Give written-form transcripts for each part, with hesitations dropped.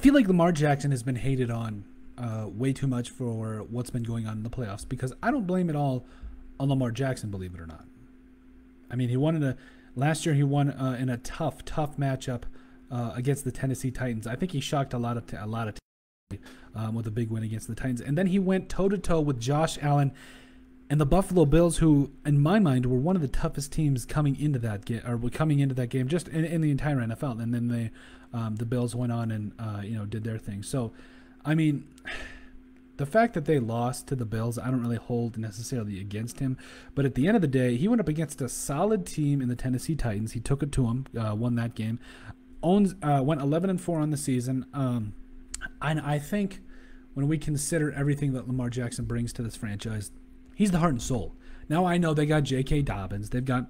feel like Lamar Jackson has been hated on way too much for what's been going on in the playoffs, because I don't blame it all on Lamar Jackson, believe it or not. I mean, last year he won in a tough matchup against the Tennessee Titans. I think he shocked a lot of teams with a big win against the Titans, and then he went toe to toe with Josh Allen and the Buffalo Bills, who, in my mind, were one of the toughest teams coming into that game, just in the entire NFL. And then the Bills went on and did their thing. So, I mean, the fact that they lost to the Bills, I don't really hold necessarily against him. But at the end of the day, he went up against a solid team in the Tennessee Titans. He took it to him, won that game, went 11-4 on the season. And I think when we consider everything that Lamar Jackson brings to this franchise, he's the heart and soul. Now, I know they got J.K. Dobbins. They've got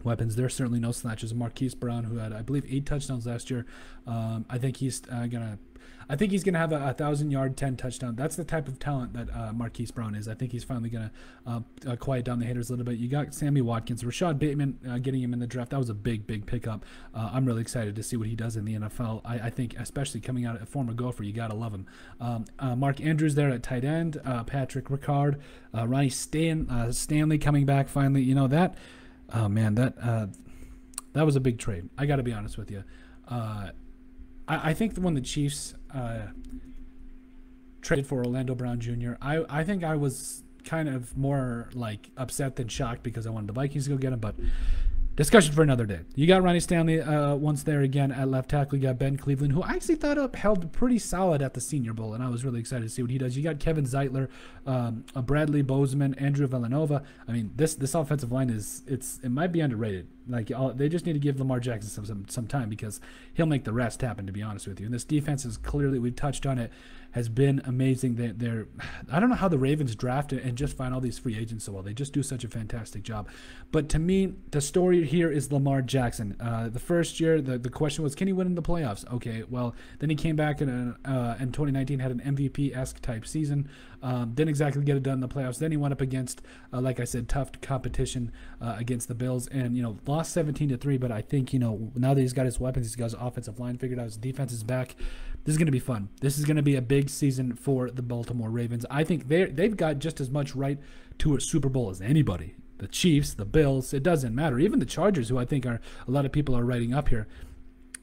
weapons. There's certainly no slouches. Marquise Brown, who had, I believe, 8 touchdowns last year. I think he's gonna have a 1,000-yard, 10 touchdown. That's the type of talent that Marquise Brown is. I think he's finally gonna quiet down the haters a little bit. You got Sammy Watkins, Rashad Bateman, getting him in the draft. That was a big pickup. I'm really excited to see what he does in the NFL. I think, especially coming out a former Gopher, you gotta love him. Mark Andrews there at tight end. Patrick Ricard, Ronnie Stanley coming back finally. That. Oh man, that was a big trade. I got to be honest with you. I think when the Chiefs traded for Orlando Brown Jr., I think I was kind of more like upset than shocked, because I wanted the Vikings to go get him. But discussion for another day. You got Ronnie Stanley once there again at left tackle. You got Ben Cleveland, who I actually thought held pretty solid at the Senior Bowl, and I was really excited to see what he does. You got Kevin Zeitler, Bradley Bozeman, Andrew Villanova. I mean, this offensive line it might be underrated. Like, they just need to give Lamar Jackson some time, because he'll make the rest happen, to be honest with you. And this defense is clearly, we've touched on it, has been amazing. I don't know how the Ravens draft and just find all these free agents so well. They just do such a fantastic job. But to me, the story here is Lamar Jackson. The first year, the question was, can he win in the playoffs? Okay, well, then he came back in 2019, had an MVP-esque type season. Didn't exactly get it done in the playoffs. Then he went up against, like I said, tough competition against the Bills, and lost 17-3. But I think now that he's got his weapons, he's got his offensive line figured out, his defense is back. This is going to be fun. This is going to be a big season for the Baltimore Ravens. I think they've got just as much right to a Super Bowl as anybody. The Chiefs, the Bills, it doesn't matter. Even the Chargers, who I think a lot of people are writing up here.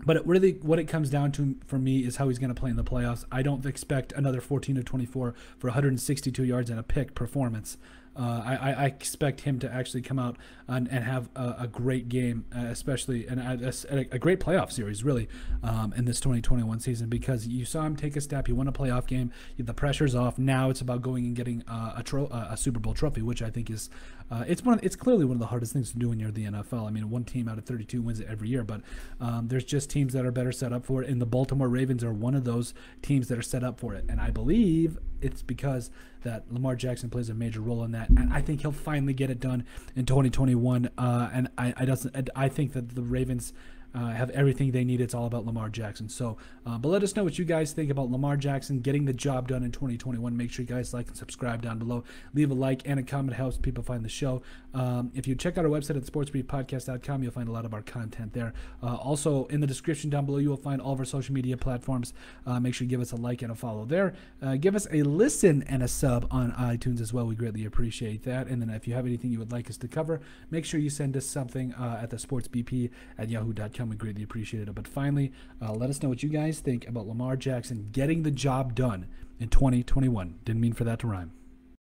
But what it comes down to for me is how he's going to play in the playoffs. I don't expect another 14-24 for 162 yards and a pick performance. I expect him to actually come out and have a great game, especially a great playoff series, really, in this 2021 season, because you saw him take a step. He won a playoff game. The pressure's off. Now it's about going and getting a Super Bowl trophy, which I think is it's clearly one of the hardest things to do when you're the NFL. I mean, one team out of 32 wins it every year, but there's just teams that are better set up for it, and the Baltimore Ravens are one of those teams that are set up for it. And I believe it's because that Lamar Jackson plays a major role in that, and I think he'll finally get it done in 2021. And I think that the Ravens have everything they need. It's all about Lamar Jackson. So, but let us know what you guys think about Lamar Jackson getting the job done in 2021. Make sure you guys like and subscribe down below. Leave a like and a comment. It helps people find the show. If you check out our website at sportsbriefpodcast.com, you'll find a lot of our content there. Also, in the description down below, you will find all of our social media platforms. Make sure you give us a like and a follow there. Give us a listen and a sub on iTunes as well. We greatly appreciate that. And then if you have anything you would like us to cover, make sure you send us something at the sportsbp@yahoo.com. We greatly appreciate it. But finally, let us know what you guys think about Lamar Jackson getting the job done in 2021. Didn't mean for that to rhyme.